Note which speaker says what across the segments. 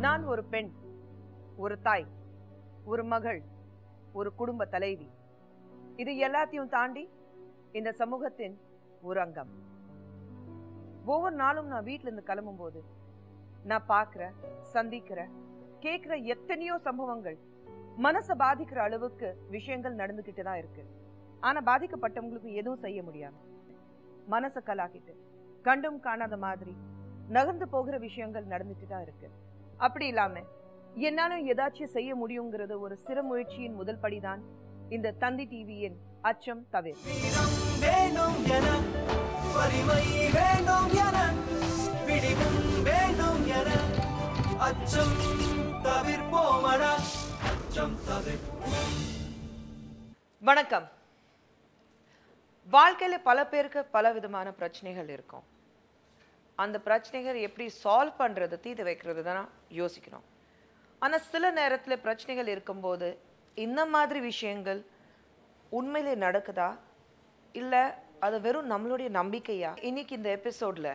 Speaker 1: நான் ஒரு பெண், ஒரு தாய், ஒரு மகள், ஒரு குடும்ப தலைவி. இது எல்லாத்தையும் தாண்டி இந்த சமூகத்தின் ஒரு அங்கம். ஒவ்வொரு நாளும் நான் வீட்டுல இருந்து கிளம்பும் போது நான் பார்க்கிற, சந்திக்கிற, கேட்கிற எத்தனையோ சம்பவங்கள் மனசை பாதிக்கிற அளவுக்கு விஷயங்கள் நடந்துகிட்டு தான் இருக்கு. ஆனா பாதிக்கப்பட்டவங்களுக்கு எதுவும் செய்ய முடியாது. மனசை கலாக்கிட்டு கண்டும் காணாத மாதிரி நகர்ந்து போகிற விஷயங்கள் நடந்துட்டு தான் இருக்கு. அப்படி இல்லாம என்னாலும் ஏதாச்சும் செய்ய முடியுங்கிறது ஒரு சிறு முயற்சியின் முதல் படிதான் இந்த தந்தி டிவியின் அச்சம் தவிர. வணக்கம். வாழ்க்கையில பல பேருக்கு பல விதமான பிரச்சனைகள் இருக்கும். அந்த பிரச்சனைகள் எப்படி சால்வ் பண்றது, தீர்த்து வைக்கிறது தான் யோசிக்கணும். ஆனா சில நேரத்துல பிரச்சனைகள் இருக்கும்போது இந்த மாதிரி விஷயங்கள் உண்மையிலே நடக்குதா இல்ல அது வெறும் நம்மளுடைய நம்பிக்கையா? இன்னைக்கு இந்த எபிசோட்ல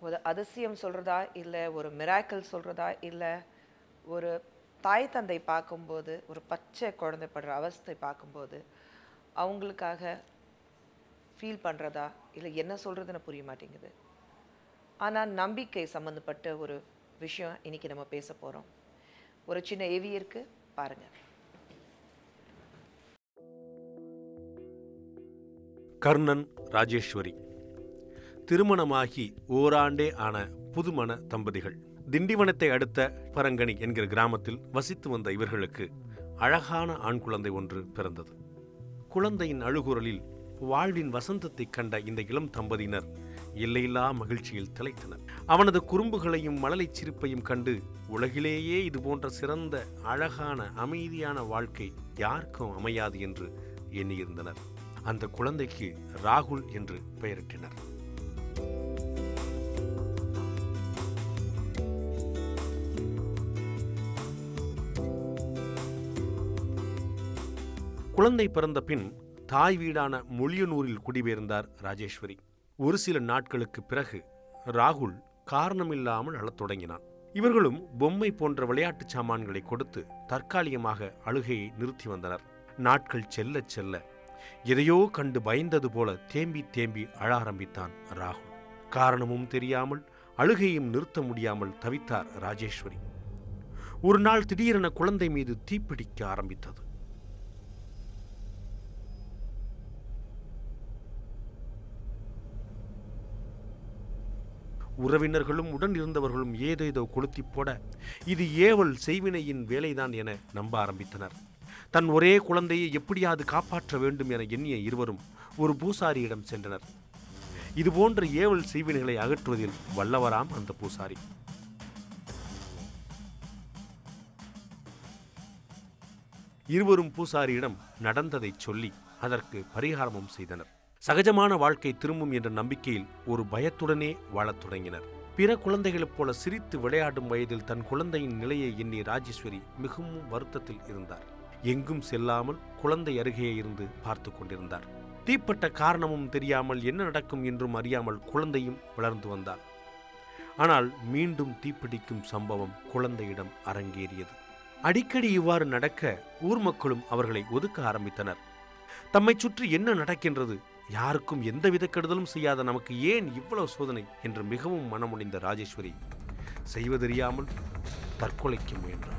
Speaker 1: ஒரு அதிசயம் சொல்றதா இல்ல ஒரு மிராக்கிள் சொல்றதா இல்ல ஒரு தாய் தந்தை பார்க்கும்போது ஒரு பச்சை குழந்தை படுற அவஸ்தை பார்க்கும்போது அவங்களுக்காக ஃபீல் பண்ணுறதா இல்லை என்ன சொல்கிறதுன்னு புரிய மாட்டேங்குது. ஆனால் நம்பிக்கை சம்மந்தப்பட்ட ஒரு விஷயம் இன்னைக்கு நம்ம பேச போகிறோம். ஒரு சின்ன ஏவி இருக்கு பாருங்க.
Speaker 2: கர்ணன் ராஜேஸ்வரி திருமணமாகி ஓராண்டே ஆன புதுமண தம்பதிகள். திண்டிவனத்தை அடுத்த பரங்கனி என்கிற கிராமத்தில் வசித்து வந்த இவர்களுக்கு அழகான ஆண் குழந்தை ஒன்று பிறந்தது. குழந்தையின் அழுகுரலில் வாழ்வின் வசந்தத்தை கண்ட இந்த இளம் தம்பதியினர் எல்லையில்லா மகிழ்ச்சியில் திளைத்தனர். அவனது குறும்புகளையும் மழலை சிரிப்பையும் கண்டு உலகிலேயே இது போன்ற சிறந்த அழகான அமைதியான வாழ்க்கை யாருக்கும் அமையாது என்று எண்ணியிருந்தனர். அந்த குழந்தைக்கு ராகுல் என்று பெயரிட்டனர். குழந்தை பிறந்த பின் தாய் வீடான மொழியனூரில் குடிபெயர்ந்தார் ராஜேஸ்வரி. ஒரு சில நாட்களுக்கு பிறகு ராகுல் காரணமில்லாமல் அழத் தொடங்கினான். இவர்களும் பொம்மை போன்ற விளையாட்டு சாமான்களை கொடுத்து தற்காலிகமாக அழுகையை நிறுத்தி வந்தனர். நாட்கள் செல்ல செல்ல எதையோ கண்டு பயந்தது போல தேம்பி தேம்பி அழ ஆரம்பித்தான் ராகுல். காரணமும் தெரியாமல் அழுகையும் நிறுத்த முடியாமல் தவித்தார் ராஜேஸ்வரி. ஒரு நாள் திடீரென குழந்தை மீது தீப்பிடிக்க ஆரம்பித்தது. உறவினர்களும் உடன் இருந்தவர்களும் ஏதேதோ கொளுத்தி போட இது ஏவல் செய்வினையின் வேலைதான் என நம்ப ஆரம்பித்தனர். தன் ஒரே குழந்தையை எப்படியாவது காப்பாற்ற வேண்டும் என எண்ணிய இருவரும் ஒரு பூசாரியிடம் சென்றனர். இதுபோன்ற ஏவல் செய்வினைகளை அகற்றுவதில் வல்லவராம் அந்த பூசாரி. இருவரும் பூசாரியிடம் நடந்ததை சொல்லி அதற்கு பரிகாரமும் செய்தனர். சகஜமான வாழ்க்கை திரும்பும் என்ற நம்பிக்கையில் ஒரு பயத்துடனே வாழத் தொடங்கினர். பிற குழந்தைகளைப் போல சிரித்து விளையாடும் வயதில் தன் குழந்தையின் நிலையை எண்ணி ராஜேஸ்வரி மிகவும் வருத்தத்தில் இருந்தார். எங்கும் செல்லாமல் குழந்தை அருகே இருந்து பார்த்து கொண்டிருந்தார். தீப்பட்ட காரணமும் தெரியாமல் என்ன நடக்கும் என்றும் அறியாமல் குழந்தையும் வளர்ந்து வந்தார். ஆனால் மீண்டும் தீப்பிடிக்கும் சம்பவம் குழந்தையிடம் அரங்கேறியது. அடிக்கடி இவ்வாறு நடக்க ஊர் மக்களும் அவர்களை ஒதுக்க ஆரம்பித்தனர். தம்மை சுற்றி என்ன நடக்கின்றது, யாருக்கும் எந்தவித கெடுதலும் செய்யாத நமக்கு ஏன் இவ்வளவு சோதனை என்று மிகவும் மனமுடிந்த ராஜேஸ்வரி செய்வதறியாமல் தற்கொலைக்கு முயன்றார்.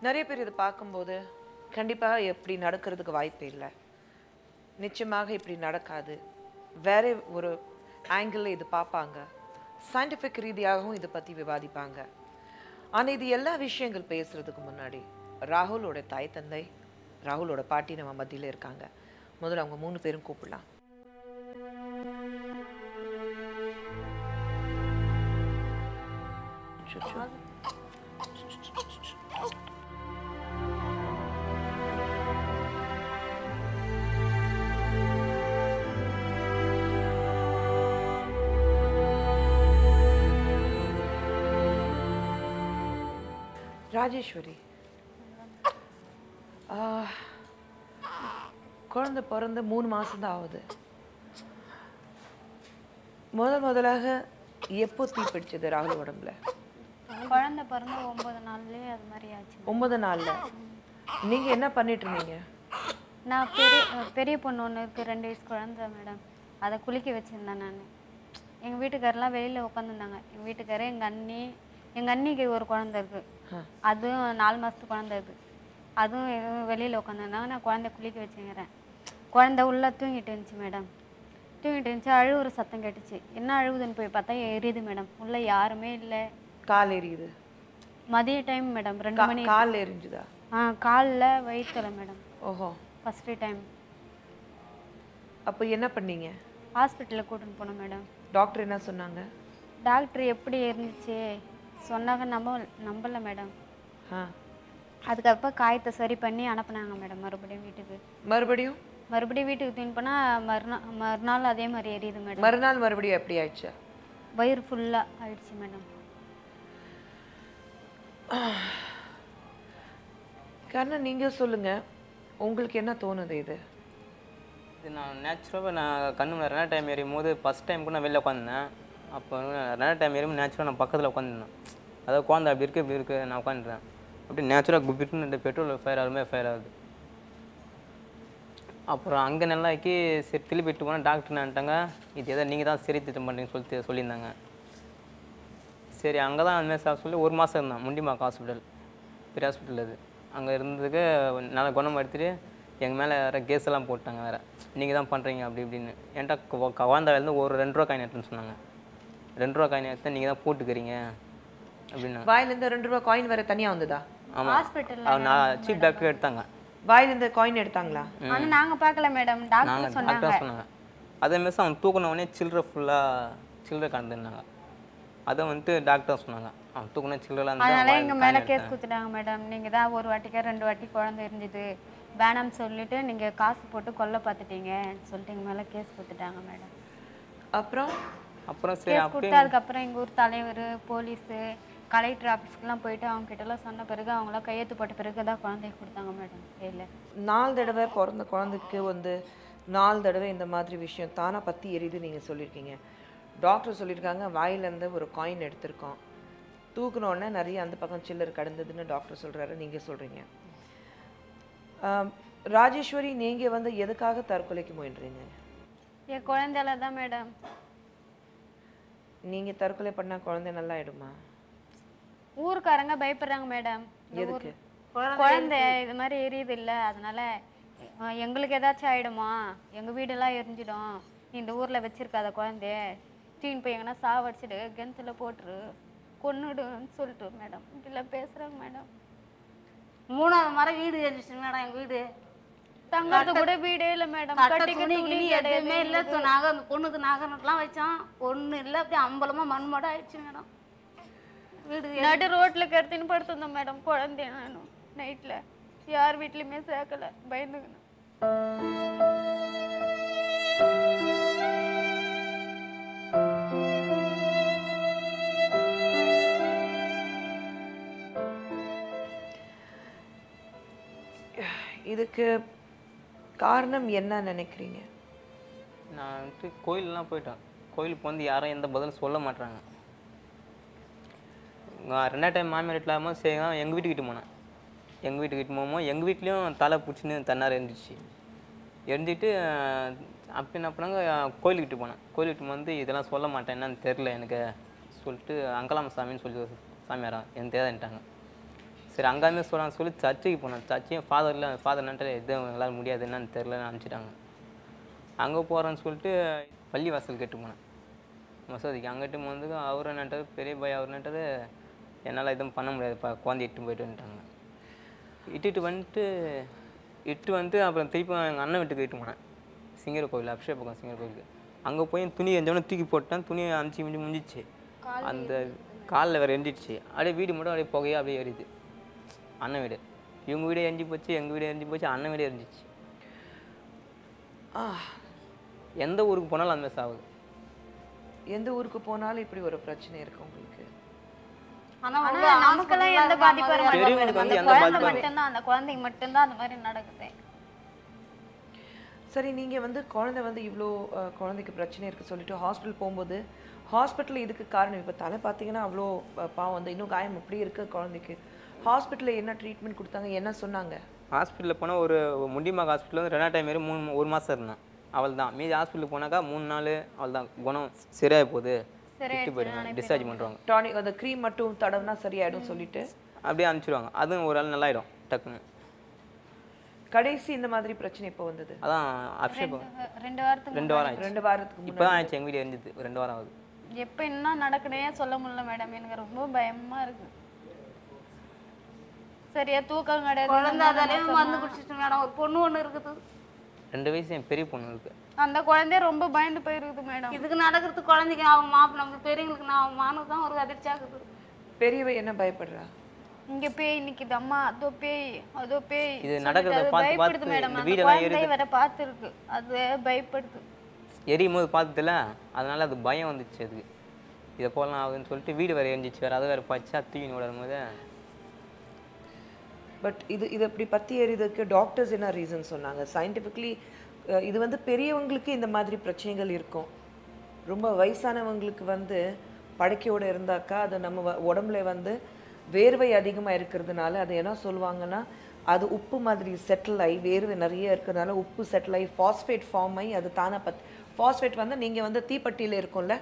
Speaker 1: நிறைய பேர் இதை பார்க்கும்போது கண்டிப்பாக எப்படி நடக்கிறதுக்கு வாய்ப்பே இல்லை, நிச்சயமாக இப்படி நடக்காது, வேற ஒரு ஆங்கிளில் இது பார்ப்பாங்க, சயின்டிஃபிக் ரீதியாகவும் இதை பற்றி விவாதிப்பாங்க. ஆனால் இது எல்லா விஷயங்கள் பேசுகிறதுக்கு முன்னாடி ராகுலோட தாய் தந்தை, ராகுலோட பாட்டி நம்ம மத்தியில் இருக்காங்க. முதல்ல அவங்க 3 பேரும் கூப்பிடலாம். ராஜேஸ்வரி, குழந்தை பிறந்து 3 மாதம் தான் ஆகுது. முதலாக எப்போ தீ பிடிச்சது ராகுல் உடம்புல?
Speaker 3: குழந்தை பிறந்த 9 நாள்லயே அது மாதிரி ஆச்சு.
Speaker 1: 9 நாள்ல நீங்க என்ன பண்ணிட்டு இருந்தீங்க?
Speaker 3: நான் பெரிய பொண்ணு ஒன்று இருக்குது, 2 வயசு குழந்தை மேடம். அதை குளிக்க வச்சுருந்தேன் நான். எங்கள் வீட்டுக்காரெலாம் வெளியில் உட்காந்துருந்தாங்க. எங்கள் வீட்டுக்காரர், எங்கள் அண்ணிக்கு ஒரு குழந்தை இருக்குது, அதுவும் 4 மாதத்து குழந்தை இருக்குது. அதுவும் வெளியில் உட்காந்துருந்தாங்க. நான் குழந்தை குளிக்க வச்சுங்கிறேன். குழந்தை உள்ளே தூங்கிட்டு இருந்துச்சு மேடம். தூங்கிட்டு இருந்துச்சு, அழுவுற சத்தம் கேட்டுச்சு. என்ன அழுவுதுன்னு போய் பார்த்தா எரியுது மேடம். உள்ளே யாருமே இல்லை.
Speaker 1: கால் எரியுது?
Speaker 3: மதிய டைம் மேடம், 2 மணி.
Speaker 1: கால் எரிஞ்சுதா?
Speaker 3: காலில் வயிற்றுல மேடம்.
Speaker 1: ஓஹோ.
Speaker 3: First time.
Speaker 1: அப்போ என்ன பண்ணீங்க?
Speaker 3: ஹாஸ்பிட்டலில் கூட்டின்னு போனோம் மேடம்.
Speaker 1: டாக்டர் என்ன சொன்னாங்க?
Speaker 3: டாக்டர் எப்படி இருந்துச்சு சொன்னாங்க, நம்பலை மேடம். அதுக்கப்புறம் காயத்தை சரி பண்ணி அனுப்புனாங்க மேடம் மறுபடியும் வீட்டுக்கு. மறுபடியும் வீட்டுக்கு தூக்கின்னு போனால் மறுநாள் அதே மாதிரி எரியுது மேடம்.
Speaker 1: மறுநாள் மறுபடியும் எப்படி ஆயிடுச்சு?
Speaker 3: வயிறு ஃபுல்லாக ஆயிடுச்சு மேடம்.
Speaker 1: காரணம் நீங்கள் சொல்லுங்கள், உங்களுக்கு என்ன தோணுது? இது
Speaker 4: நான் நேச்சுரலாக நான் கண்ணு முன்னாடி 2 டைம் எரியும் போது ஃபஸ்ட் டைம் கூட நான் வெளில உட்காந்துருந்தேன். அப்போ 2 டைம் எரியும் நேச்சுரலாக நான் பக்கத்தில் உட்காந்துருந்தேன். அதாவது குழந்தை அப்படி இருக்குது இப்படி இருக்குது, நான் உட்காந்துருந்தேன். அப்படி நேச்சுரலாக குப்பிட்டு பெட்ரோல் ஃபயர் ஆகுது. அப்புறம் அங்கே நல்லாக்கி சரி திருப்பி விட்டு போனால் டாக்டர் நினைட்டாங்க, இது எதாவது நீங்கள் தான் சரி திட்டம் பண்ணுறீங்கன்னு சொல்லியிருந்தாங்க. சரி அங்கே தான் அந்தமாதிரி சொல்லி 1 மாதம் இருந்தேன். முண்டிமாக்கு ஹாஸ்பிட்டல், பெரிய ஹாஸ்பிட்டல் அது. அங்கே இருந்ததுக்கு நல்லா குணம் எடுத்துகிட்டு எங்கள் மேலே வேறு கேஸ் எல்லாம் போட்டாங்க. வேறு நீங்கள் தான் பண்ணுறீங்க அப்படி இப்படின்னு. என்கிட்ட கவாந்தாவிலேருந்து ஒரு 2 ரூபா காயின் எடுத்துன்னு சொன்னாங்க. 2 ரூபா காயின் எடுத்து நீங்கள் தான் போட்டுக்கிறீங்க அப்படின்னா.
Speaker 1: வாயிலேருந்து 2 ரூபா காயின் வேறு தனியாக வந்ததா?
Speaker 4: ஆமாம், நான் சீஃப் டாக்டர் எடுத்தாங்க.
Speaker 1: வாயிலேருந்து காயின் எடுத்தாங்களா?
Speaker 3: ஆனால் நாங்கள் பார்க்கல மேடம், டாக்டர்
Speaker 4: சொன்னாங்க. அதே மாதிரி அவன் தூக்கினவொடனே சில்லறை கலந்துருந்தாங்க. அதை வந்துட்டு டாக்டர் சொன்னாங்க, அவன் தூக்கின சில்லறைலாம்.
Speaker 3: அதனால எங்கள் மேலே கேஸ் கொடுத்துட்டாங்க மேடம். நீங்கள் தான் 1 வாட்டிக்கா 2 வாட்டி குழந்தை இருந்துது, வேணாம்னு சொல்லிட்டு நீங்கள் காசு போட்டு கொல்ல பார்த்துட்டீங்க சொல்லிட்டு எங்கள் மேலே கேஸ் கொடுத்துட்டாங்க மேடம்.
Speaker 4: அப்புறம்
Speaker 3: சரி கொடுத்தா அதுக்கப்புறம் எங்கள் ஊர் தலைவர், போலீஸு, கலெக்டர் ஆஃபீஸ்க்குலாம் போயிட்டு அவங்க கிட்டலாம் சொன்ன பிறகு அவங்களாம் கையெழுத்து போட்ட பிறகு தான் குழந்தைய கொடுத்தாங்க மேடம். இல்லை
Speaker 1: 4 தடவை பிறந்த குழந்தைக்கு 4 தடவை இந்த மாதிரி விஷயம் தானா பற்றி எரியுது நீங்கள் சொல்லியிருக்கீங்க. டாக்டர் சொல்லியிருக்காங்க வாயிலேருந்து ஒரு காயின் எடுத்திருக்கோம், தூக்குனோடனே நிறைய அந்த பக்கம் சில்லர் கடந்ததுன்னு டாக்டர் சொல்கிறாரு, நீங்கள் சொல்கிறீங்க. ராஜேஸ்வரி, நீங்கள் எதுக்காக தற்கொலைக்கு முயன்றீங்க?
Speaker 3: என் குழந்தையால தான் மேடம்.
Speaker 1: நீங்கள் தற்கொலை பண்ணால் குழந்தை நல்லா ஆயிடுமா?
Speaker 3: ஊருக்காரங்க பயப்படுறாங்க மேடம்.
Speaker 1: எதுக்கு?
Speaker 3: குழந்தை இது மாதிரி எரியுது இல்லை, அதனால எங்களுக்கு ஏதாச்சும் ஆகிடுமா, எங்கள் வீடெல்லாம் எரிஞ்சிடும், இந்த ஊரில் வச்சிருக்காத குழந்தைய தூக்கின்னு போய் எங்கன்னா சாவடிச்சிடு, கிணத்துல போட்டுரு, கொன்னுடுன்னு சொல்லிட்டு மேடம் இப்படிலாம் பேசுகிறாங்க மேடம்.
Speaker 5: 3வது மரம் வீடு எரிஞ்சிச்சு மேடம். எங்கள் வீடு
Speaker 3: தங்கறது கூட வீடே இல்லை மேடம்.
Speaker 5: எதுவுமே இல்லை. நாங்கள் அந்த பொண்ணுக்கு நகனெல்லாம் வச்சோம், ஒன்றும் இல்லை. அப்படியே அம்பலமாக மண்மோட ஆயிடுச்சு மேடம். வீடு
Speaker 3: நடு ரோட்டில் கருத்தின்னு படுத்திருந்தோம் மேடம். குழந்தைய நானும் நைட்டில் யார் வீட்லையுமே சேர்க்கலை, பயந்துக்கணும்.
Speaker 1: இதுக்கு காரணம் என்ன நினைக்கிறீங்க?
Speaker 4: நான் வந்துட்டு கோயிலெலாம் போயிட்டேன். கோயிலுக்கு யாரும் எந்த பதிலும் சொல்ல மாட்டாங்க. 2 டைம் மாமியார் வீட்டில் ஆகும்போது சரி எங்கள் வீட்டுக்கிட்ட போனேன். எங்கள் வீட்டுக்கிட்ட போகும்போது எங்கள் வீட்லேயும் தலை பிடிச்சின்னு தன்னார் இருந்துச்சு. எரிஞ்சிட்டு அப்போ என்ன பண்ணாங்க, கோயிலுக்கிட்ட போனேன். கோயிலுக்கிட்ட இதெல்லாம் சொல்ல மாட்டேன், என்னன்னு தெரில எனக்கு சொல்லிட்டு அங்கலாம் சாமின்னு சொல்லி சாமியாரான் எனக்கு தேவைன்ட்டாங்க. சரி அங்காமே சொல்கிறாங்க சொல்லி சர்ச்சுக்கு போனேன். சர்ச்சையும் ஃபாதர் நன்ட்டு எதுவும் எங்களால் முடியாது, என்னன்னு தெரிலன்னு அனுப்பிச்சிட்டாங்க. அங்கே போகிறேன்னு சொல்லிட்டு பள்ளி வாசல் கேட்டு போனேன் மசூதிக்கு. அங்கிட்டு அவர் என்னட்டார், பெரிய பையன் அவர் என்னட்டார், என்னால் எதுவும் பண்ண முடியாதுப்பா, குழந்தை இட்டு போயிட்டு வந்துட்டாங்க. இட்டு வந்து அப்புறம் திருப்பி எங்கள் அண்ணன் வீட்டுக்கு இட்டு போனேன். சிங்கர் கோவில், அபிஷேக பக்கம் சிங்கர் கோவிலுக்கு. அங்கே போய் துணி எஞ்சோடனே தூக்கி போட்டேன். துணியை அமுச்சு முடிஞ்சிச்சு. அந்த காலில் வேறு எரிஞ்சிடுச்சு. அப்படியே வீடு மட்டும் அப்படியே புகையாக அப்படியே எரியுது. அண்ணன் வீடு, இவங்க வீடு எரிஞ்சு போச்சு, எங்கள் வீடு எரிஞ்சு போச்சு, அண்ணன் வீடு எரிஞ்சிச்சு. எந்த ஊருக்கு போனாலும் அந்த மாதிரி சாகுது.
Speaker 1: எந்த ஊருக்கு போனாலும் இப்படி ஒரு பிரச்சனை இருக்கு உங்களுக்கு?
Speaker 5: ஆனா
Speaker 3: ஆனா நமக்கெல்லாம் எந்த பாதிப்பும் வர மாட்டேங்குது
Speaker 4: பெரியவங்களுக்கு
Speaker 3: மேடம்.
Speaker 4: வந்து
Speaker 3: அந்த
Speaker 4: எந்த
Speaker 3: குழந்தை
Speaker 4: பாதிப்பும்
Speaker 3: மட்டும்தான், அந்த குழந்தைக்கு மட்டும்தான் அந்த மாதிரி நடக்குது.
Speaker 1: சரி, நீங்க வந்து குழந்தை வந்து இவ்வளோ குழந்தைக்கு பிரச்சனை இருக்கு சொல்லிட்டு ஹாஸ்பிட்டல் போகும்போது ஹாஸ்பிட்டல் இதுக்கு காரணம் இப்போ தலை பார்த்தீங்கன்னா அவ்வளோ பாவம் வந்து இன்னும் காயம் அப்படி இருக்கு குழந்தைக்கு. ஹாஸ்பிட்டலில் என்ன ட்ரீட்மெண்ட் கொடுத்தாங்க, என்ன சொன்னாங்க?
Speaker 4: ஹாஸ்பிட்டலில் போனால் ஒரு முண்டியமாக ஹாஸ்பிட்டல் வந்து 2 டைம் மாரி 1 மாதம் இருந்தேன். அவள் தான் மீதி ஹாஸ்பிட்டலுக்கு போனாக்கா 3 நாள் அவள் தான் குணம் சரியாக போகுது, விட்டு போயிடுங்க, டிஸ்சார்ஜ் பண்ணுறாங்க.
Speaker 1: டானிக் அந்த க்ரீம் மட்டும் தடவுனா சரியாயிடும் சொல்லிட்டு
Speaker 4: அப்படியே அனுப்பிச்சிடுவாங்க. அதுவும் ஒரு ஆள் நல்லாயிடும் டக்குன்னு.
Speaker 1: கடைசி இந்த மாதிரி பிரச்சனை இப்போ வந்தது
Speaker 4: அதான் அபிஷேக்
Speaker 3: 2 வாரத்துக்கு
Speaker 4: 2 வாரம் ஆயிடுச்சு.
Speaker 1: 2 வாரத்துக்கு
Speaker 4: இப்போ
Speaker 1: முன்னாடி.
Speaker 4: தான் ஆயிடுச்சு எங்கள் வீடு எரிஞ்சுது. 2 வாரம் ஆகுது.
Speaker 3: எப்போ என்ன நடக்குனே சொல்ல முடியல மேடம். எனக்கு ரொம்ப பயமா இருக்கு. சரியா தூக்கம் கிடையாது.
Speaker 5: குழந்தை அதாலேயே மருந்து குடிச்சிட்டு மேடம். ஒரு பொண்ணு ஒண்ணு இருக்குது.
Speaker 4: 2 வயசு என் பெரிய பொண்ணு இருக்கு.
Speaker 3: அந்த குழந்தைய ரொம்ப பயந்து போயிருக்குது மேடம்.
Speaker 5: இதுக்கு நடக்கிறது குழந்தைக்கு அவன் மாப்பு நம்ம பெரியவங்களுக்கு நான் மானு தான் ஒரு அதிர்ச்சி ஆகுது.
Speaker 1: பெரியவ என்ன பயப்படுறா?
Speaker 3: இங்க பேய் நிக்குது அம்மா, அதோ பேய் அதோ பேய்
Speaker 4: இது
Speaker 3: சொல்லிட்டு
Speaker 4: நடக்கிறத
Speaker 3: அது
Speaker 4: பார்த்து
Speaker 3: பயப்படுது
Speaker 4: பார்த்து
Speaker 3: மேடம்.
Speaker 4: இந்த
Speaker 3: அந்த
Speaker 4: வீடெல்லாம்
Speaker 3: குழந்தை வேற பார்த்துருக்கு, அது பயப்படுது.
Speaker 4: எரியும் போது பார்த்ததில்ல, அதனால அது பயம் வந்துச்சு அதுக்கு. இதை போகலாம் ஆகுதுன்னு சொல்லிட்டு வீடு வேறு எரிஞ்சிச்சு. வேறு அது வேறு பச்சா தூக்கி விடும் போது.
Speaker 1: பட் இது இப்படி பற்றி எறியதுக்கு டாக்டர்ஸ் என்ன ரீசன் சொன்னாங்க சயின்டிஃபிக்லி? இது வந்து பெரியவங்களுக்கு இந்த மாதிரி பிரச்சனைகள் இருக்கும். ரொம்ப வயசானவங்களுக்கு வந்து படுக்கையோடு இருந்தாக்கா அது நம்ம உடம்புல வந்து வேர்வை அதிகமாக இருக்கிறதுனால அது என்ன சொல்லுவாங்கன்னா அது உப்பு மாதிரி செட்டில் ஆகி வேர்வை நிறைய இருக்கிறதுனால உப்பு செட்டில் ஆகி ஃபாஸ்ஃபேட் ஃபார்ம் ஆகி அது தானே ஃபாஸ்ஃபேட் வந்து நீங்கள் வந்து தீப்பட்டியில் இருக்கும்ல,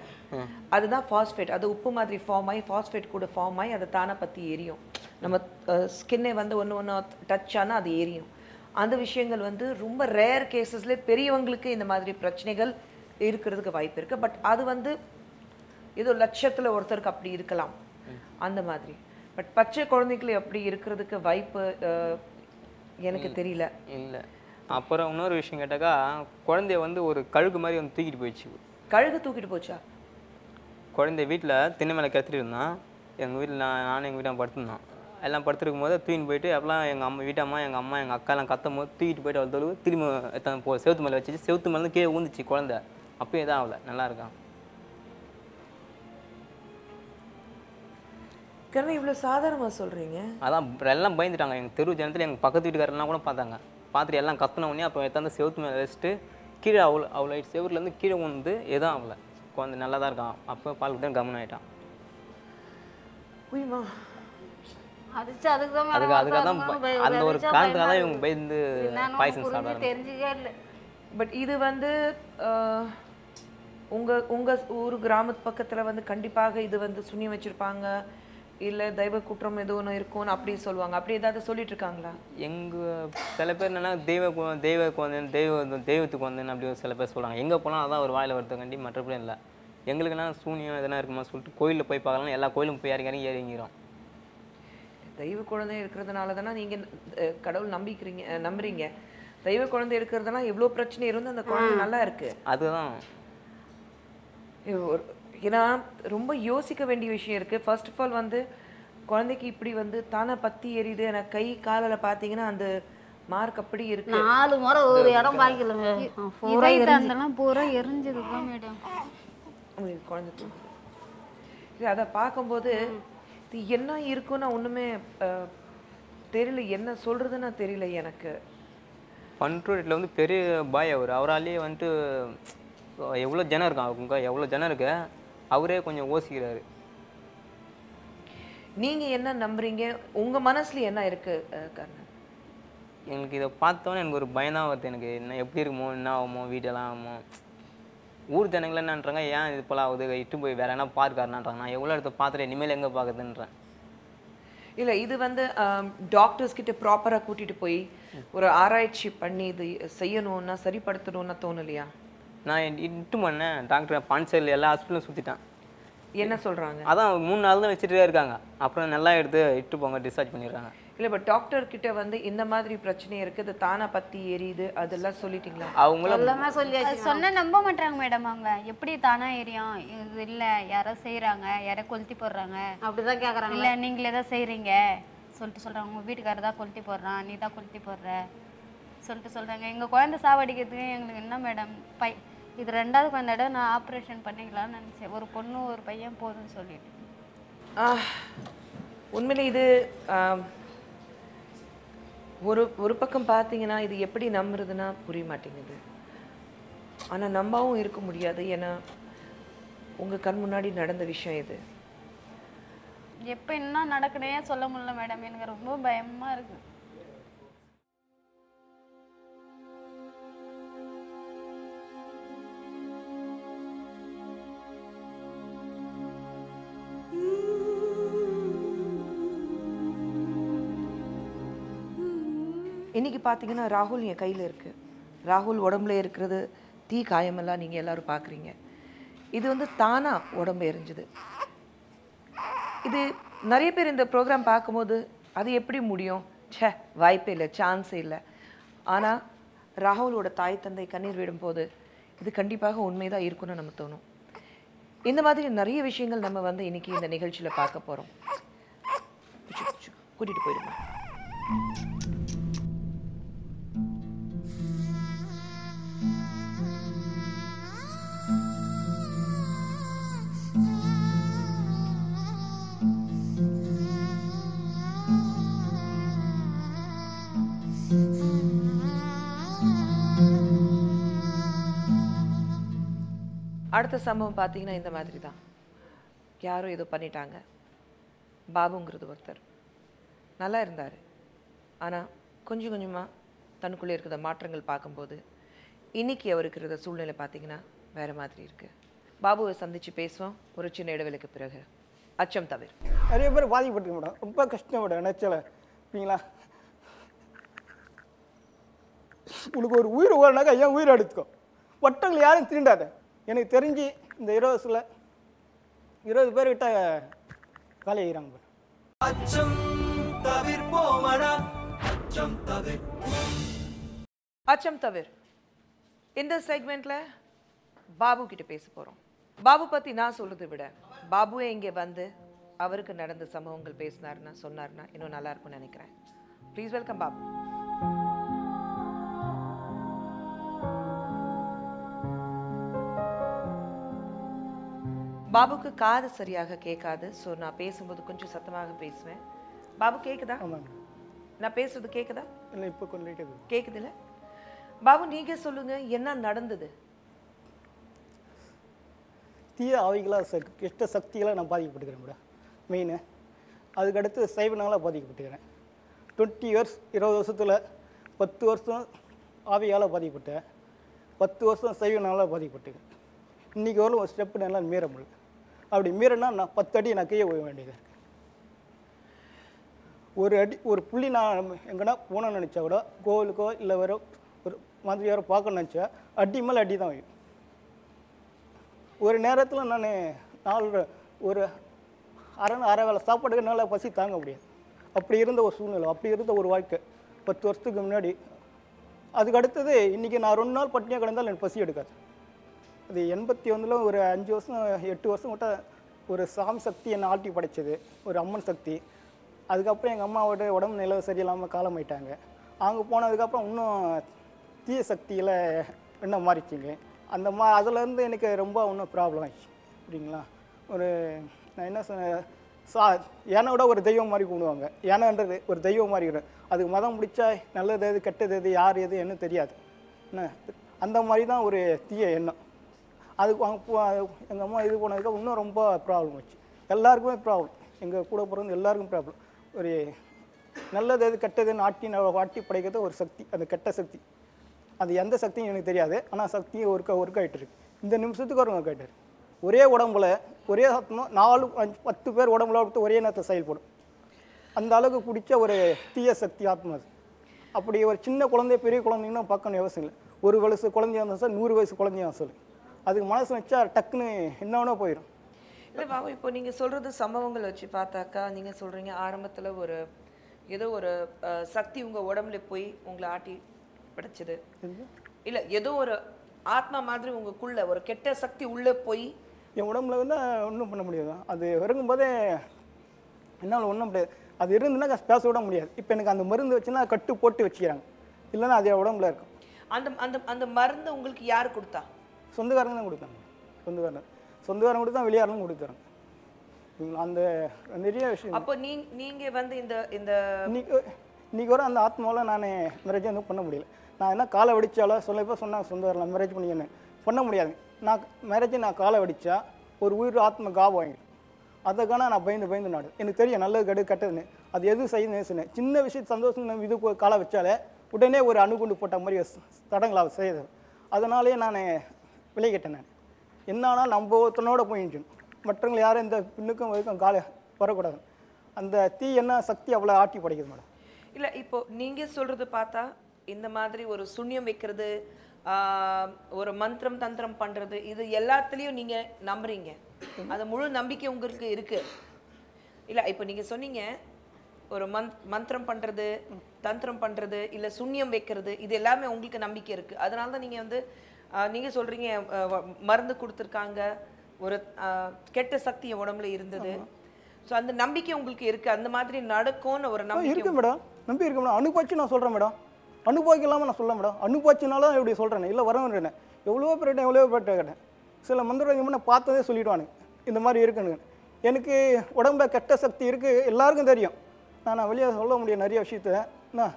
Speaker 1: அதுதான் ஃபாஸ்ஃபேட். அது உப்பு மாதிரி ஃபார்ம் ஆகி ஃபாஸ்ஃபேட் கூட ஃபார்ம் ஆகி அது தானே பற்றி எரியும். நம்ம ஸ்கின்னை வந்து ஒன்று டச் ஆனால் அது எரியும். அந்த விஷயங்கள் வந்து ரொம்ப ரேர் கேசஸ்ல பெரியவங்களுக்கு இந்த மாதிரி பிரச்சனைகள் இருக்கிறதுக்கு வாய்ப்பு இருக்கு. பட் அது வந்து ஏதோ லட்சத்தில் ஒருத்தருக்கு அப்படி இருக்கலாம் அந்த மாதிரி. பட் பச்சை குழந்தைகள் அப்படி இருக்கிறதுக்கு வாய்ப்பு எனக்கு தெரியல.
Speaker 4: இல்லை. அப்புறம் இன்னொரு விஷயம் கேட்டாக்கா, குழந்தைய வந்து ஒரு கழுகு மாதிரி வந்து தூக்கிட்டு போயிடுச்சு.
Speaker 1: கழுகு தூக்கிட்டு போச்சா?
Speaker 4: குழந்தைய வீட்டில் திண்ணை மேலே கற்றுட்டு இருந்தான். எங்கள் வீட்டில் நானும் எங்கள் வீட்டில் படுத்துருந்தான். எல்லாம் படுத்துருக்கும் போது தூக்கிட்டு போயிட்டு அப்போலாம் எங்கள் அம்மா வீட்டம்மா எங்கள் அக்கா எல்லாம் கத்தும் போது தூக்கிட்டு போயிட்டு அவள் தொழுவு திரும்ப எத்தனை செவுத்து மேலே வச்சுட்டு செவுத்து மேலே கீழே ஊந்துச்சு குழந்தை. அப்பயே தான் அவளை நல்லா இருக்கான்.
Speaker 1: கண்ணா இவ்வளோ சாதாரணமாக சொல்கிறீங்க.
Speaker 4: அதான் எல்லாம் பயந்துட்டாங்க. எங்கள் தெரு ஜனத்தில் எங்கள் பக்கத்து வீட்டுக்காரெல்லாம் கூட பார்த்தாங்க. பார்த்துட்டு எல்லாம் கத்துன உடனே அப்புறம் எத்தாந்து செவுத்து மேலே வச்சுட்டு கீழே அவ்வளோ செவுத்துலேருந்து கீழே வந்து எதான் அவளை குழந்தை நல்லா தான் இருக்கான். அப்போ பால் தான் கவனம் ஆகிட்டான்.
Speaker 1: உய்மா
Speaker 5: அதிர்ச்சி அதுக்கு தான்
Speaker 4: அதுக்காக தான் அந்த ஒரு காரணத்துக்காக தான் இவங்க பயந்து பாய்சன் சாப்பிட்றாங்க.
Speaker 5: தெரிஞ்சுக்கவே இல்லை.
Speaker 1: பட் இது வந்து உங்க ஊர் கிராமத்து பக்கத்தில் வந்து கண்டிப்பாக இது வந்து சுண்ணி வச்சுருப்பாங்க, இல்லை தெய்வ குற்றம் எது ஒன்று இருக்கும்னு அப்படி சொல்லுவாங்க. அப்படி ஏதாவது சொல்லிட்டு இருக்காங்களா?
Speaker 4: எங்கள் சில பேர் என்னென்னா தெய்வத்துக்கு வந்தேன்னு அப்படி சில பேர் சொல்கிறாங்க. எங்கே போனால் அதான் ஒரு வாயில் வருத்தக்காண்டி, மற்றபடி இல்லை. எங்களுக்குன்னா சூனியம் எதனா இருக்குமா சொல்லிட்டு கோயிலில் போய் பார்க்கலாம். எல்லா கோயிலும் போய் இறங்கி இறங்கிறோம்.
Speaker 1: தெய்வ குழந்தை இருக்கிறதுனால தானே நீங்கள் கடவுள் நம்புறீங்க. தெய்வ குழந்தை இருக்கிறதுனா எவ்வளோ பிரச்சனை இருந்து அந்த குழந்தை நல்லா இருக்கு.
Speaker 4: அதுதான்
Speaker 1: ஏன்னா ரொம்ப யோசிக்க வேண்டிய விஷயம் இருக்கு. ஃபர்ஸ்ட் ஆஃப் ஆல் வந்து குழந்தைக்கு இப்படி வந்து தானே பத்தி எரியுது. எனக்கு கை காலில் பார்த்தீங்கன்னா அந்த மார்க் அப்படி இருக்கு.
Speaker 5: 4 முறை ஒரு இடம் பாய்க்கலங்க.
Speaker 3: இதெல்லாம் பூரா எரிஞ்சதுதான் மேடம்.
Speaker 1: குழந்தை இது அதை பார்க்கும்போது இது என்ன இருக்குன்னு ஒன்றுமே தெரியல, என்ன சொல்றதுன்னு தெரியல எனக்கு.
Speaker 4: பண்ருட்டில் வந்து பெரிய பாய் அவராலேயே வந்துட்டு எவ்வளோ ஜனம் இருக்கான். அவங்க எவ்வளோ ஜனம் இருக்கு, அவரே கொஞ்சம் யோசிக்கிறாரு.
Speaker 1: நீங்க என்ன நம்புறீங்க? உங்க மனசுல என்ன இருக்கு கர்ணன்?
Speaker 4: எங்களுக்கு இதை பார்த்தோன்னே எனக்கு ஒரு பயம் தான் வருது. எனக்கு என்ன எப்படி இருக்குமோ, என்ன ஆகுமோ, வீட்டெல்லாம் ஆகுமோ. ஊர் ஜனங்கள் என்னன்றாங்க, ஏன் இது போல ஆகுது, இட்டு போய் வேற என்ன பார்க்காருனான்றாங்க. நான் எவ்வளோ இடத்த பார்த்துட்டு இனிமேல் எங்கே பார்க்குதுன்றேன்.
Speaker 1: இல்லை, இது வந்து டாக்டர்ஸ் கிட்ட ப்ராப்பராக கூட்டிட்டு போய் ஒரு ஆராய்ச்சி பண்ணி இது செய்யணும்னா சரிப்படுத்தணும்னா தோணலையா?
Speaker 4: நான் இட்டு பண்ணேன். டாக்டர் பாண்டிச்சேரியில் எல்லா ஹாஸ்பிட்டலும் சுற்றிட்டேன்.
Speaker 1: என்ன சொல்றாங்க?
Speaker 4: அதான் 3 நாள் தான் வச்சுட்டே இருக்காங்க. அப்புறம் நல்லா எடுத்து இட்டு போங்க, டிஸ்சார்ஜ் பண்ணிடுறாங்க.
Speaker 1: இல்லை, பட் டாக்டர் கிட்ட வந்து இந்த மாதிரி பிரச்சனை இருக்குது, தானா பத்தி எரியுது, அதெல்லாம் சொல்லிட்டீங்களா?
Speaker 4: அவங்களும்
Speaker 5: எல்லாமே சொல்லியாச்சு.
Speaker 3: சொன்ன நம்ப மாட்டாங்க மேடம். அவங்க எப்படி தானா எரியும், இது இல்லை யாரோ செய்கிறாங்க, யாரோ கொளுத்தி போடுறாங்க
Speaker 5: அப்படிதான் கேட்குறாங்க.
Speaker 3: இல்லை நீங்களே தான் செய்கிறீங்க சொல்லிட்டு சொல்கிறாங்க. உங்கள் வீட்டுக்காரர் தான் கொளுத்தி போடுறான், நீ தான் கொளுத்தி போடுற சொல்லிட்டு சொல்கிறாங்க. எங்கள் குழந்தை சாவடிக்கிறதுக்கு எங்களுக்கு என்ன மேடம் இது 2வது குழந்தையோட நான் ஆப்ரேஷன் பண்ணிக்கலாம்னு நினச்சேன். ஒரு பொண்ணு ஒரு பையன் போதும்னு சொல்லிட்டு.
Speaker 1: உண்மையிலே இது ஒரு பக்கம் பார்த்தீங்கன்னா இது எப்படி நம்புறதுன்னா புரிய மாட்டேங்குது. ஆனால் நம்பவும் இருக்க முடியாது. ஏன்னா உங்கள் கண் முன்னாடி நடந்த விஷயம் இது.
Speaker 5: எப்போ என்ன நடக்குனே சொல்ல முடியல மேடம். எனக்கு ரொம்ப பயமா இருக்கு.
Speaker 1: இன்னைக்கு பார்த்தீங்கன்னா ராகுல் என் கையில் இருக்குது. ராகுல் உடம்புல இருக்கிறது தீ காயமெல்லாம் நீங்கள் எல்லாரும் பார்க்குறீங்க. இது வந்து தானாக உடம்பு எரிஞ்சுது. இது நிறைய பேர் இந்த ப்ரோக்ராம் பார்க்கும்போது அது எப்படி முடியும், ச்சே வாய்ப்பே இல்லை, சான்ஸே இல்லை. ஆனால் ராகுலோட தாய் தந்தை கண்ணீர் விடும்போது இது கண்டிப்பாக உண்மைதான் இருக்குன்னு நம்ம தோணும். இந்த மாதிரி நிறைய விஷயங்கள் நம்ம வந்து இன்னைக்கு இந்த நிகழ்ச்சியில் பார்க்க போகிறோம். கூட்டிகிட்டு போயிடுங்க. அடுத்த சம்பவம் பார்த்தீங்கன்னா இந்த மாதிரி தான். யாரோ ஏதோ பண்ணிட்டாங்க. பாபுங்கிறது ஒருத்தர் நல்லா இருந்தார். ஆனால் கொஞ்சம் கொஞ்சமாக தனக்குள்ளே இருக்கிற மாற்றங்கள் பார்க்கும்போது இன்னைக்கு அவருக்கு இருக்கிற சூழ்நிலை பார்த்தீங்கன்னா வேறு மாதிரி இருக்குது. பாபுவை சந்தித்து பேசுவோம் ஒரு சின்ன இடைவெளிக்கு பிறகு. அச்சம் தவிர
Speaker 6: நிறைய பேர் பாதிக்கப்பட்டிருக்க மேடம். ரொம்ப கஷ்டம் மேடம். நினச்சல இல்லைங்களா, உனக்கு ஒரு உயிர் ஓடனாக்கா ஏன் உயிர் எடுத்துக்கோ. ஒட்டங்கள் யாரும் திருண்டாத. எனக்கு தெரிஞ்சு இந்த 20 வருஷத்தில் 20 பேர்கிட்ட காலி ஆகிறாங்க.
Speaker 1: அச்சம் தவிர இந்த செக்மெண்ட்ல பாபு கிட்ட பேச போறோம். பாபு பத்தி நான் சொல்றதை விட பாபுவே இங்கே வந்து அவருக்கு நடந்த சம்பவங்கள் பேசினாருன்னா சொன்னாருன்னா இன்னும் நல்லா இருக்கும்னு நினைக்கிறேன். Please welcome Babu. பாபுக்கு காது சரியாக கேட்காது. ஸோ நான் பேசும்போது கொஞ்சம் சத்தமாக பேசுவேன். பாபு கேட்குதா?
Speaker 6: ஆமாங்க.
Speaker 1: நான் பேசுறது கேட்குதா?
Speaker 6: இல்லை, இப்போ கொஞ்சம் கேட்குது.
Speaker 1: கேட்குது இல்லை? பாபு நீங்க சொல்லுங்க, என்ன நடந்தது?
Speaker 6: தீய ஆவிகளாக கெட்ட சக்திகளாக நான் பாதிக்கப்பட்டுக்கிறேன் மேடம். மெயின் அதுக்கடுத்து சைவனால பாதிக்கப்பட்டுக்கிறேன். 20 இயர்ஸ் 20 வருஷத்தில் 10 வருஷம் ஆவியால் பாதிக்கப்பட்டேன். 10 வருஷம் சைவனால பாதிக்கப்பட்டுக்கிறேன். இன்றைக்கி வரலும் ஒரு ஸ்டெப்பு நல்லா மீற முடியல. அப்படி மீறினா நான் 10 அடி நான் கீழே போக வேண்டியது இருக்குது. ஒரு அடி ஒரு புள்ளி நான் எங்கன்னா போகணும்னு நினச்சா கூட கோவிலுக்கோ இல்லை வேற ஒரு மாதிரி யாரோ பார்க்கணும்னு நினச்சா அடி மேலே அடி தான் வைக்கும். ஒரு நேரத்தில் நான் ஒரு அரை வேளை சாப்பாட்டுக்கு நல்லா பசி தாங்க முடியாது. அப்படி இருந்த ஒரு சூழ்நிலை, அப்படி இருந்த ஒரு வாழ்க்கை 10 வருஷத்துக்கு முன்னாடி. அதுக்கு அடுத்தது இன்றைக்கி நான் 2 நாள் பட்டினியாக கிடந்தாலும் எனக்கு பசி எடுக்காது. அது 81 ஒரு 5 வருஷம் 8 வருஷம் கூட ஒரு சாமி சக்தி என்னை ஆட்டி படைச்சது, ஒரு அம்மன் சக்தி. அதுக்கப்புறம் எங்கள் அம்மாவோட உடம்பு நிலை சரியில்லாமல் காலமாயிட்டாங்க. அங்கே போனதுக்கப்புறம் இன்னும் தீய சக்தியில் என்ன மாறிச்சிங்க. அதுலேருந்து எனக்கு ரொம்ப இன்னும் ப்ராப்ளம் ஆயிடுச்சு. அப்படிங்களா, ஒரு நான் என்ன சொன்னேன், யானையோட ஒரு தெய்வம் மாதிரி கும்பிடுவாங்க. யானைன்றது ஒரு தெய்வம் மாதிரி இருக்கும். அதுக்கு மதம் பிடிச்சா நல்லது எது கெட்டது எது யார் எது என்ன தெரியாது என்ன. அந்த மாதிரி தான் ஒரு தீய எண்ணம். அதுக்கு எங்கள் அம்மா இது போனதுக்கு இன்னும் ரொம்ப ப்ராப்ளம் வச்சு. எல்லாருக்குமே ப்ராப்ளம், எங்கள் கூட பிறந்து எல்லாருக்கும் ப்ராப்ளம். ஒரு நல்லது எது கெட்டதுன்னு ஆட்டி படைக்கிறது ஒரு சக்தி, அந்த கெட்ட சக்தி. அது எந்த சக்தியும் எனக்கு தெரியாது. ஆனால் சக்தியும் ஒர்க் ஆகிட்டு இருக்கு. இந்த நிமிஷத்துக்கு ஒரு ஒர்க் ஆகிட்டு இருக்கு. ஒரே உடம்புல ஒரே சத்தம் 4 5 10 பேர் உடம்புல எடுத்து ஒரே நேரத்தை செயல்படும். அந்த அளவுக்கு பிடிச்ச ஒரு தீய சக்தி ஆத்மா அது. அப்படி ஒரு சின்ன குழந்தை பெரிய குழந்தைங்கன்னா பார்க்கணும் அவசியம் இல்லை. 1 வயசு குழந்தையா இருந்தால் சார் 100 வயசு குழந்தையா சொல்லு. அதுக்கு மனசு வச்சா டக்குன்னு என்னன்னா போயிடும்.
Speaker 1: இல்லை பாபு, இப்போ நீங்கள் சொல்கிறது சம்பவங்கள் வச்சு பார்த்தாக்கா நீங்கள் சொல்கிறீங்க ஆரம்பத்தில் ஏதோ ஒரு சக்தி உங்கள் உடம்புல போய் உங்களை ஆட்டி படைச்சது. இல்லை, ஏதோ ஒரு ஆத்மா மாதிரி உங்களுக்குள்ள ஒரு கெட்ட சக்தி உள்ளே போய்
Speaker 6: என் உடம்புல வந்து ஒன்றும் பண்ண முடியாது. அது இறங்கும்போதே என்னால் ஒன்றும் முடியாது. அது இருந்துன்னா பேச விட முடியாது. இப்போ எனக்கு அந்த மருந்து வச்சுன்னா கட்டு போட்டு வச்சுக்கிறாங்க, இல்லைன்னா அது உடம்புல இருக்கும்.
Speaker 1: அந்த அந்த அந்த மருந்து உங்களுக்கு யார் கொடுத்தா?
Speaker 6: சொந்தக்காரங்க தான் கொடுத்தாங்க. சொந்தக்காரங்க கொடுத்தா வெளியாரெல்லாம் கொடுத்துறாங்க. அந்த நிறைய விஷயம்.
Speaker 1: அப்போ நீங்க வந்து இந்த இந்த
Speaker 6: இன்னைக்கு வர அந்த ஆத்மாவில் நான் மேரேஜ் வந்து பண்ண முடியல. நான் என்ன காலை வெடிச்சாலோ இப்போ சொன்னாங்க சொந்த வரலாம் மேரேஜ் பண்ணிக்கன்னு பண்ண முடியாது. நான் மேரேஜை நான் காலை வெடிச்சா ஒரு உயிர் ஆத்மா காவு வாங்கி அதுக்கான நான் பயந்து நாடு எனக்கு தெரியும் நல்லது கெடு கெட்டதுன்னு அது எது செய்யுதுன்னு சின்ன விஷயம் சந்தோஷம் இது காலை வச்சாலே உடனே ஒரு அணுகுண்டு போட்ட மாதிரி தடங்களாக செய்யுது. அதனாலே நான் விலைக்கிட்டேன். நான் என்னன்னா நம்ம ஒருத்தனோட போயிடுச்சு மற்றவங்களை யாரும் இந்த பின்னுக்கும் வரைக்கும் காலை வரக்கூடாது. அந்த தீ என்ன சக்தி அவ்வளோ ஆட்டி படைக்குது மேடம்.
Speaker 1: இல்லை இப்போ நீங்க சொல்றது பார்த்தா இந்த மாதிரி ஒரு சூன்யம் வைக்கிறது ஒரு மந்திரம் தந்திரம் பண்றது இது எல்லாத்துலேயும் நீங்க நம்புறீங்க, அது முழு நம்பிக்கை உங்களுக்கு இருக்கு இல்ல? இப்போ நீங்க சொன்னீங்க ஒரு மந்திரம் பண்றது தந்திரம் பண்றது இல்ல சூன்யம் வைக்கிறது இது எல்லாமே உங்களுக்கு நம்பிக்கை இருக்கு. அதனால தான் நீங்க வந்து நீங்க சொல்றீங்க மருந்து கொடுத்துருக்காங்க, ஒரு கெட்ட சக்தி என் உடம்புல இருந்தது. ஸோ அந்த நம்பிக்கை உங்களுக்கு இருக்கு, அந்த மாதிரி நடக்கும்னு ஒரு நம்பிக்கை
Speaker 6: இருக்கு மேடம். நம்பி இருக்கு மேடம். அனுபவிச்சு நான் சொல்றேன் மேடம். அனுபவிக்கலாமல் நான் சொல்ல மேடம். அனுபவிச்சனால இப்படி சொல்கிறேன். இல்லை வரவேன் எவ்வளோ பேர்கிட்ட கேட்டேன். சில மந்திரவாதிங்க நான் பார்த்ததே சொல்லிவிடுவானுங்க இந்த மாதிரி இருக்குன்னு. எனக்கு உடம்புல கெட்ட சக்தி இருக்குது எல்லாருக்கும் தெரியும். நான் வெளியே சொல்ல முடியும் நிறைய விஷயத்த நான்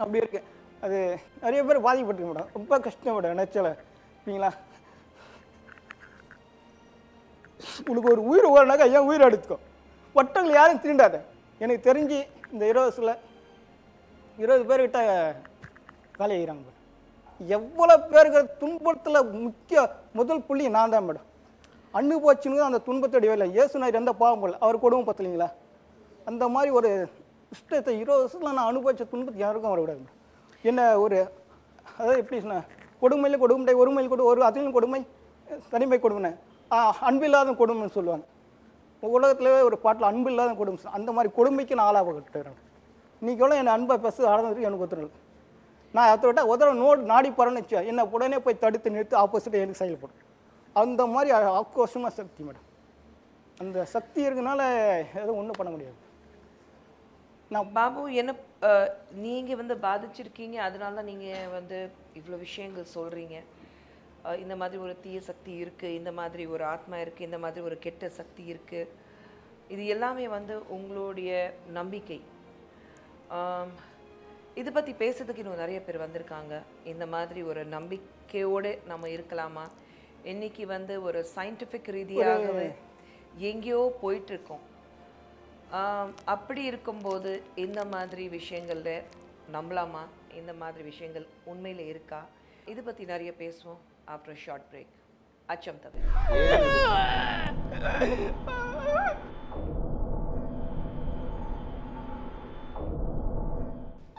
Speaker 6: அப்படி இருக்கு. அது நிறைய பேர் பாதிக்கப்பட்டிருக்கு மேடம். ரொம்ப கஷ்டம் மேடம் நினச்சல இல்லைங்களா. உனக்கு ஒரு உயிர் ஓடனாக்கா ஏன் உயிர் எடுத்துக்கோ. வட்டங்கள் யாரும் திருண்டாத. எனக்கு தெரிஞ்சு இந்த 20 பேர்கிட்ட காலி ஆகிறாங்க. எவ்வளோ பேருக்கு துன்பத்தில் முக்கிய முதல் புள்ளி நான் தான் மேடம். அனுபவிச்சுன்னு அந்த துன்பத்தோடைய வேலை இயேசுனார் எந்த பாவம் போல அவர் கொடுமை பத்தலைங்களா. அந்த மாதிரி ஒரு இஷ்டத்தை 20 வருஷத்தில் நான் அனுபவிச்ச துன்பத்தை யாருக்கும் வரக்கூடாது மேடம். என்ன ஒரு அதாவது எப்படி சொன்னேன் கொடுமையில் கொடுமை ஒருமையில் ஒரு அதிலும் கொடுமை தனிமை கொடுமை அன்பில்லாத கொடுமைன்னு சொல்லுவாங்க. உலகத்திலே ஒரு பாட்டில் அன்பு இல்லாத கொடுமை அந்த மாதிரி கொடுமைக்கு நான் ஆளாகப்பட்டுறேன். இன்றைக்கி எவ்வளோ என் அன்பை பேச ஆடந்துருக்கு எனக்கு ஒத்துறது. நான் அதை விட்டால் நாடி பறன்னு வச்சா என்னை உடனே போய் தடுத்து நிறுத்து ஆப்போசிட்டாக எனக்கு செயல்படும். அந்த மாதிரி ஆக்ரோஷமாக சக்தி மேடம். அந்த சக்தி இருக்கனால எதுவும் ஒன்றும் பண்ண முடியாது.
Speaker 1: நான் பாபு என்ன நீங்கள் வந்து பாதிச்சிருக்கீங்க, அதனால தான் நீங்கள் வந்து இவ்வளோ விஷயங்கள் சொல்கிறீங்க. இந்த மாதிரி ஒரு தீய சக்தி இருக்குது, இந்த மாதிரி ஒரு ஆத்மா இருக்குது, இந்த மாதிரி ஒரு கெட்ட சக்தி இருக்குது. இது எல்லாமே வந்து உங்களுடைய நம்பிக்கை. இதை பற்றி பேசுறதுக்கு இன்னும் நிறைய பேர் வந்திருக்காங்க. இந்த மாதிரி ஒரு நம்பிக்கையோடு நம்ம இருக்கலாமா? இன்னைக்கு வந்து ஒரு சயின்டிஃபிக் ரீதியாகவே எங்கேயோ போயிட்டுருக்கோம். அப்படி இருக்கும்போது இந்த மாதிரி விஷயங்கள்ல நம்பலாமா? இந்த மாதிரி விஷயங்கள் உண்மையில் இருக்கா? இதை பற்றி நிறைய பேசுவோம் ஆஃப்டர் ஷார்ட் பிரேக். அச்சம் தவிர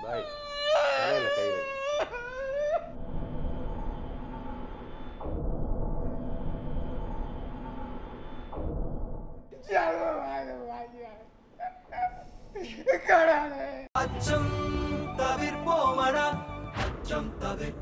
Speaker 7: பாய் தலையில கை வை.
Speaker 8: அச்சம் தவிர்ப்போமடா, அச்சம் தவிர்.